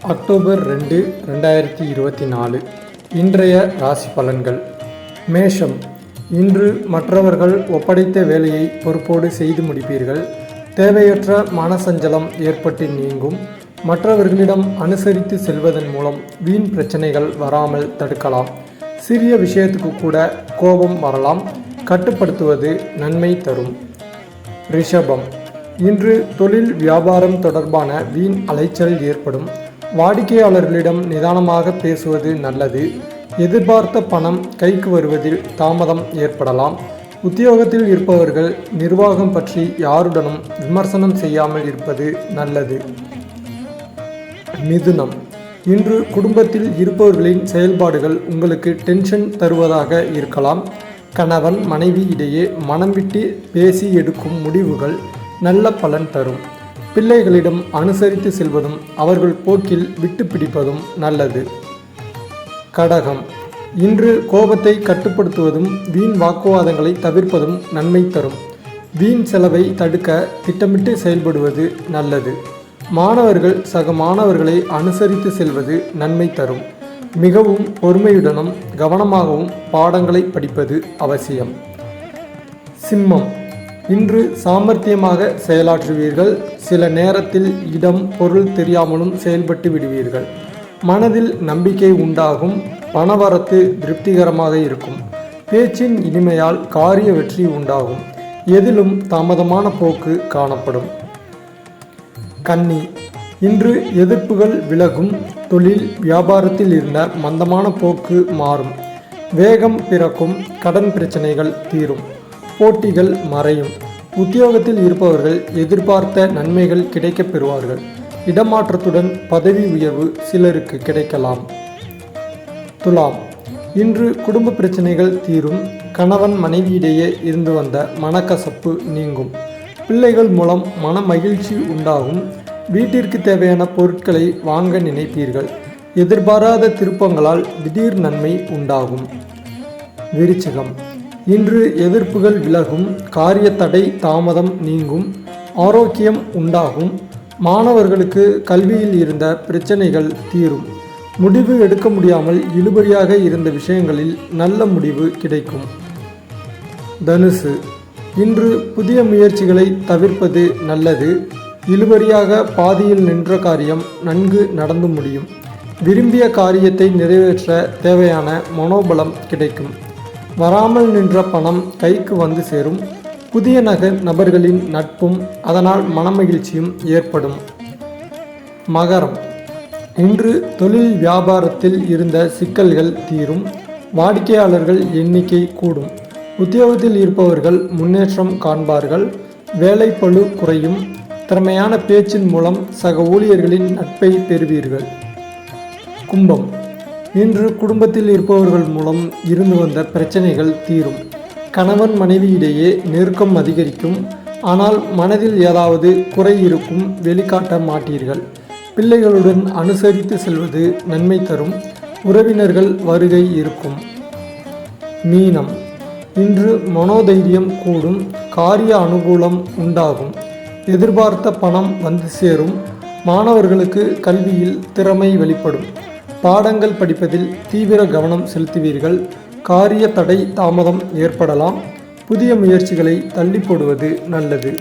October 2, 2024 இன்றைய ராசி பலன்கள். மேஷம். இன்று மற்றவர்கள் ஒப்படைத்த வேலையை பொறுப்போடு செய்து முடிப்பீர்கள். தேவையற்ற மனசஞ்சலம் ஏற்பட்டு நீங்கும். மற்றவர்களிடம் அனுசரித்து செல்வதன் மூலம் வீண் பிரச்சனைகள் வராமல் தடுக்கலாம். சிறிய விஷயத்துக்கு கூட கோபம் வரலாம். கட்டுப்படுத்துவது நன்மை தரும். ரிஷபம். இன்று தொழில் வியாபாரம் தொடர்பான வீண் அலைச்சல் ஏற்படும். வாடிக்கையாளர்களிடம் நிதானமாக பேசுவது நல்லது. எதிர்பார்த்த பணம் கைக்கு வருவதில் தாமதம் ஏற்படலாம். உத்தியோகத்தில் இருப்பவர்கள் நிர்வாகம் பற்றி யாருடனும் விமர்சனம் செய்யாமல் இருப்பது நல்லது. மிதுனம். இன்று குடும்பத்தில் இருப்பவர்களின் செயல்பாடுகள் உங்களுக்கு டென்ஷன் தருவதாக இருக்கலாம். கணவன் மனைவி இடையே மனம் விட்டு பேசி எடுக்கும் முடிவுகள் நல்ல பலன் தரும். பிள்ளைகளிடம் அனுசரித்து செல்வதும் அவர்கள் போக்கில் விட்டு பிடிப்பதும் நல்லது. கடகம். இன்று கோபத்தை கட்டுப்படுத்துவதும் வீண் வாக்குவாதங்களை தவிர்ப்பதும் நன்மை தரும். வீண் செலவை தடுக்க திட்டமிட்டு செயல்படுவது நல்லது. மாணவர்கள் சக மாணவர்களை அனுசரித்து செல்வது நன்மை தரும். மிகவும் பொறுமையுடனும் கவனமாகவும் பாடங்களை படிப்பது அவசியம். சிம்மம். இன்று சாமர்த்தியமாக செயலாற்றுவீர்கள். சில நேரத்தில் இடம் பொருள் தெரியாமலும் செயல்பட்டு விடுவீர்கள். மனதில் நம்பிக்கை உண்டாகும். பணவரத்து திருப்திகரமாக இருக்கும். பேச்சின் இனிமையால் காரிய வெற்றி உண்டாகும். எதிலும் தாமதமான போக்கு காணப்படும். கன்னி. இன்று எதிர்ப்புகள் விலகும். தொழில் வியாபாரத்தில் இருந்த மந்தமான போக்கு மாறும். வேகம் பிறக்கும். கடன் பிரச்சனைகள் தீரும். போட்டிகள் மறையும். உத்தியோகத்தில் இருப்பவர்கள் எதிர்பார்த்த நன்மைகள் கிடைக்கப் பெறுவார்கள். இடமாற்றத்துடன் பதவி உயர்வு சிலருக்கு கிடைக்கலாம். துலாம். இன்று குடும்ப பிரச்சனைகள் தீரும். கணவன் மனைவியிடையே இருந்து வந்த மனக்கசப்பு நீங்கும். பிள்ளைகள் மூலம் மன மகிழ்ச்சி உண்டாகும். வீட்டிற்கு தேவையான பொருட்களை வாங்க நினைப்பீர்கள். எதிர்பாராத திருப்பங்களால் திடீர் நன்மை உண்டாகும். விருச்சிகம். இன்று எதிர்ப்புகள் விலகும். காரிய தடை தாமதம் நீங்கும். ஆரோக்கியம் உண்டாகும். மாணவர்களுக்கு கல்வியில் இருந்த பிரச்சனைகள் தீரும். முடிவு எடுக்க முடியாமல் இழுபறியாக இருந்த விஷயங்களில் நல்ல முடிவு கிடைக்கும். தனுசு. இன்று புதிய முயற்சிகளை தவிர்ப்பது நல்லது. இழுபறியாக பாதியில் நின்ற காரியம் நன்கு நடந்து முடியும். விரும்பிய காரியத்தை நிறைவேற்ற தேவையான மனோபலம் கிடைக்கும். வராமல் நின்ற பணம் கைக்கு வந்து சேரும். புதிய நபர்களின் நட்பும் அதனால் மனமகிழ்ச்சியும் ஏற்படும். மகரம். இன்று தொழில் வியாபாரத்தில் இருந்த சிக்கல்கள் தீரும். வாடிக்கையாளர்கள் எண்ணிக்கை கூடும். உத்தியோகத்தில் இருப்பவர்கள் முன்னேற்றம் காண்பார்கள். வேலைப்பளு குறையும். திறமையான பேச்சின் மூலம் சக ஊழியர்களின் நட்பை பெறுவீர்கள். கும்பம். இன்று குடும்பத்தில் இருப்பவர்கள் மூலம் இருந்து வந்த பிரச்சனைகள் தீரும். கணவன் மனைவியிடையே நெருக்கம் அதிகரிக்கும். ஆனால் மனதில் ஏதாவது குறை இருக்கும். வெளிக்காட்ட மாட்டீர்கள். பிள்ளைகளுடன் அனுசரித்து செல்வது நன்மை தரும். உறவினர்கள் வருகை இருக்கும். மீனம். இன்று மனோதைரியம் கூடும். காரிய அனுகூலம் உண்டாகும். எதிர்பார்த்த பணம் வந்து சேரும். மாணவர்களுக்கு கல்வியில் திறமை வெளிப்படும். பாடங்கள் படிப்பதில் தீவிர கவனம் செலுத்துவீர்கள். காரிய தடை தாமதம் ஏற்படலாம். புதிய முயற்சிகளை தள்ளி போடுவது நல்லது.